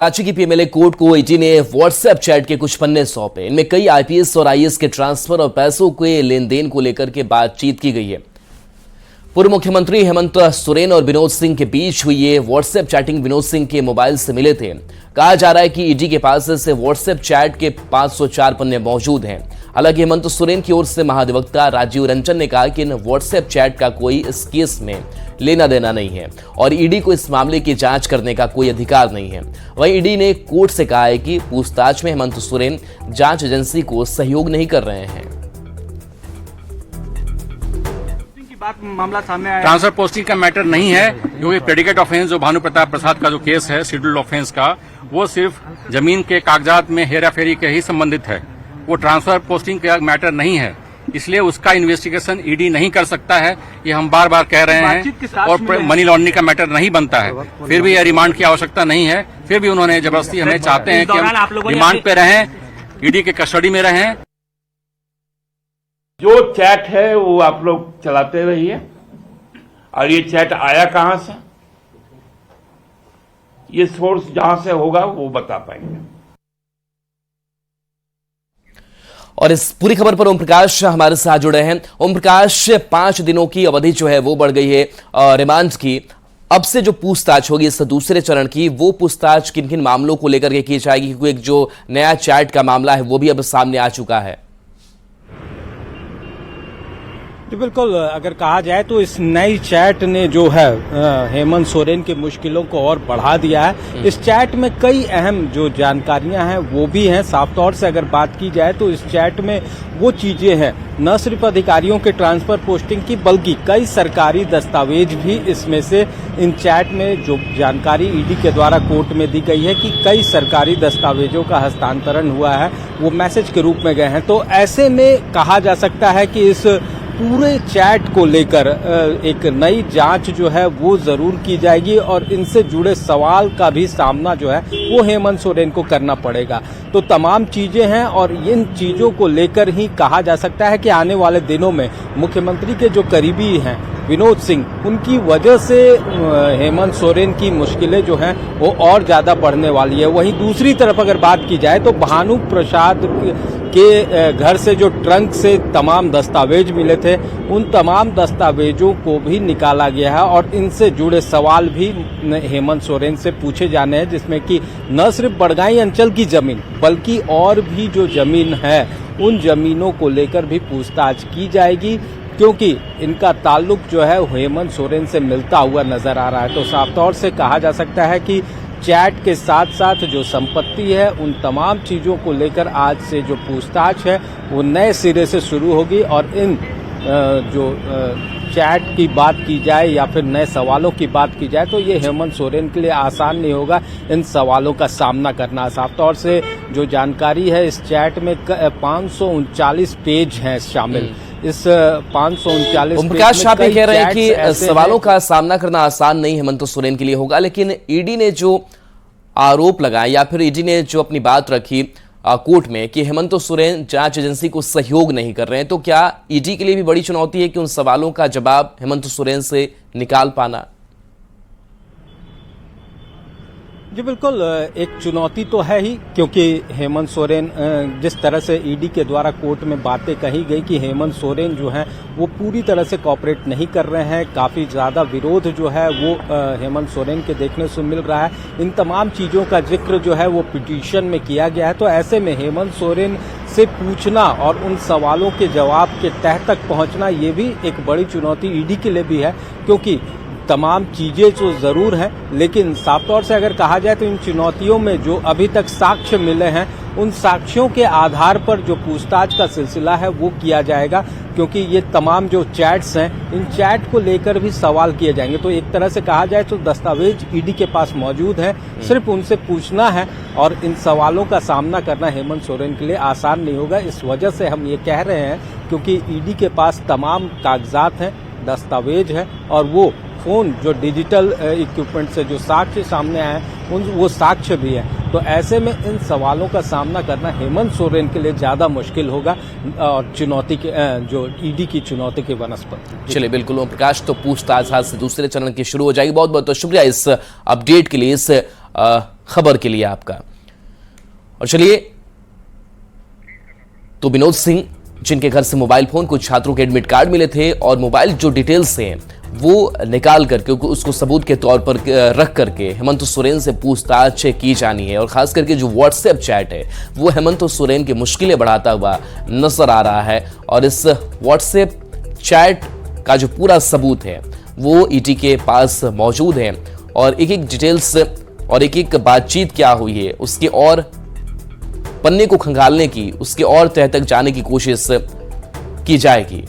रांची की PMLA court को ED ने व्हाट्सएप चैट के कुछ पन्ने सौंपे। इनमें कई आईपीएस और आईएएस के ट्रांसफर और पैसों के लेन देन को लेकर के बातचीत की गई है। पूर्व मुख्यमंत्री हेमंत सोरेन और विनोद सिंह के बीच हुई ये व्हाट्सएप चैटिंग विनोद सिंह के मोबाइल से मिले थे। कहा जा रहा है कि ईडी के पास से व्हाट्सएप चैट के 504 पन्ने मौजूद हैं। हालांकि हेमंत सोरेन की ओर से महाधिवक्ता राजीव रंजन ने कहा कि इन व्हाट्सएप चैट का कोई इस केस में लेना देना नहीं है और ईडी को इस मामले की जांच करने का कोई अधिकार नहीं है। वहीं ईडी ने कोर्ट से कहा है कि पूछताछ में हेमंत सोरेन जांच एजेंसी को सहयोग नहीं कर रहे हैं। मामला सामने आया, ट्रांसफर पोस्टिंग का मैटर नहीं है, क्योंकि प्रेडिकेट ऑफेंस जो भानु प्रताप प्रसाद का जो केस है शेड्यूल्ड ऑफेंस का, वो सिर्फ जमीन के कागजात में हेरा फेरी के ही संबंधित है। वो ट्रांसफर पोस्टिंग का मैटर नहीं है, इसलिए उसका इन्वेस्टिगेशन ईडी नहीं कर सकता है। ये हम बार बार कह रहे हैं। और मनी लॉन्ड्रिंग का मैटर नहीं बनता है, फिर भी यह रिमांड की आवश्यकता नहीं है। फिर भी उन्होंने जबरदस्ती हमें चाहते हैं कि हम रिमांड पे रहें, ईडी के कस्टडी में रहें। जो चैट है वो आप लोग चलाते रहिए। और ये चैट आया कहां से, ये सोर्स जहां से होगा वो बता पाएंगे। और इस पूरी खबर पर ओम प्रकाश हमारे साथ जुड़े हैं। ओम प्रकाश, 5 दिनों की अवधि जो है वो बढ़ गई है रिमांड की। अब से जो पूछताछ होगी इस दूसरे चरण की, वो पूछताछ किन किन मामलों को लेकर के की जाएगी? क्योंकि एक जो नया चैट का मामला है वो भी अब सामने आ चुका है। जी बिल्कुल, अगर कहा जाए तो इस नई चैट ने जो है हेमंत सोरेन की मुश्किलों को और बढ़ा दिया है। इस चैट में कई अहम जो जानकारियां हैं वो भी हैं। साफ तौर से अगर बात की जाए तो इस चैट में वो चीजें हैं, न सिर्फ अधिकारियों के ट्रांसफर पोस्टिंग की, बल्कि कई सरकारी दस्तावेज भी इसमें से इन चैट में जो जानकारी ईडी के द्वारा कोर्ट में दी गई है कि कई सरकारी दस्तावेजों का हस्तांतरण हुआ है, वो मैसेज के रूप में गए हैं। तो ऐसे में कहा जा सकता है कि इस पूरे चैट को लेकर एक नई जांच जो है वो जरूर की जाएगी और इनसे जुड़े सवाल का भी सामना जो है वो हेमंत सोरेन को करना पड़ेगा। तो तमाम चीजें हैं और इन चीजों को लेकर ही कहा जा सकता है कि आने वाले दिनों में मुख्यमंत्री के जो करीबी हैं विनोद सिंह, उनकी वजह से हेमंत सोरेन की मुश्किलें जो हैं वो और ज्यादा बढ़ने वाली है। वहीं दूसरी तरफ अगर बात की जाए तो भानु प्रसाद के घर से जो ट्रंक से तमाम दस्तावेज मिले थे, उन तमाम दस्तावेजों को भी निकाला गया है और इनसे जुड़े सवाल भी हेमंत सोरेन से पूछे जाने हैं, जिसमें कि न सिर्फ बड़गाई अंचल की जमीन बल्कि और भी जो जमीन है उन जमीनों को लेकर भी पूछताछ की जाएगी, क्योंकि इनका ताल्लुक जो है हेमंत सोरेन से मिलता हुआ नजर आ रहा है। तो साफ तौर से कहा जा सकता है कि चैट के साथ साथ जो संपत्ति है उन तमाम चीजों को लेकर आज से जो पूछताछ है वो नए सिरे से शुरू होगी। और इन जो चैट की बात की जाए या फिर नए सवालों की बात की जाए तो ये हेमंत सोरेन के लिए आसान नहीं होगा इन सवालों का सामना करना। साफ तौर से जो जानकारी है इस चैट में 539 पेज हैं शामिल। इस 539 प्रकाश, आप ये कह रहे हैं कि सवालों का सामना करना आसान नहीं हेमंत सोरेन के लिए होगा, लेकिन ईडी ने जो आरोप लगाए या फिर ईडी ने जो अपनी बात रखी कोर्ट में कि हेमंत सोरेन जांच एजेंसी को सहयोग नहीं कर रहे हैं, तो क्या ईडी के लिए भी बड़ी चुनौती है कि उन सवालों का जवाब हेमंत सोरेन से निकाल पाना? जी बिल्कुल, एक चुनौती तो है ही, क्योंकि हेमंत सोरेन जिस तरह से ईडी के द्वारा कोर्ट में बातें कही गई कि हेमंत सोरेन जो है वो पूरी तरह से कॉपरेट नहीं कर रहे हैं, काफी ज्यादा विरोध जो है वो हेमंत सोरेन के देखने से मिल रहा है। इन तमाम चीजों का जिक्र जो है वो पिटीशन में किया गया है। तो ऐसे में हेमंत सोरेन से पूछना और उन सवालों के जवाब के तह तक पहुंचना ये भी एक बड़ी चुनौती ईडी के लिए भी है, क्योंकि तमाम चीजें तो जरूर हैं, लेकिन साफ तौर से अगर कहा जाए तो इन चुनौतियों में जो अभी तक साक्ष्य मिले हैं उन साक्ष्यों के आधार पर जो पूछताछ का सिलसिला है वो किया जाएगा, क्योंकि ये तमाम जो चैट्स हैं इन चैट को लेकर भी सवाल किए जाएंगे। तो एक तरह से कहा जाए तो दस्तावेज ईडी के पास मौजूद है, सिर्फ उनसे पूछना है और इन सवालों का सामना करना हेमंत सोरेन के लिए आसान नहीं होगा। इस वजह से हम ये कह रहे हैं क्योंकि ईडी के पास तमाम कागजात हैं, दस्तावेज है और वो फोन जो डिजिटल इक्विपमेंट से जो साक्ष्य सामने आए उन वो साक्ष्य भी है। तो ऐसे में इन सवालों का सामना करना हेमंत सोरेन के लिए ज्यादा मुश्किल होगा और चुनौती के जो ईडी की चुनौती की वनस्पति। चलिए बिल्कुल ओम प्रकाश, तो पूछताछ आज से दूसरे चरण की शुरू हो जाएगी। बहुत बहुत शुक्रिया इस अपडेट के लिए, इस खबर के लिए आपका। और चलिए, तो विनोद सिंह, जिनके घर से मोबाइल फोन, कुछ छात्रों के एडमिट कार्ड मिले थे और मोबाइल जो डिटेल्स हैं वो निकाल करके उसको सबूत के तौर पर रख करके हेमंत सोरेन से पूछताछ की जानी है। और खास करके जो व्हाट्सएप चैट है वो हेमंत सोरेन की मुश्किलें बढ़ाता हुआ नजर आ रहा है। और इस व्हाट्सएप चैट का जो पूरा सबूत है वो ईडी के पास मौजूद है और एक एक डिटेल्स और एक एक बातचीत क्या हुई है उसके और पन्ने को खंगालने की, उसके और तह तक जाने की कोशिश की जाएगी।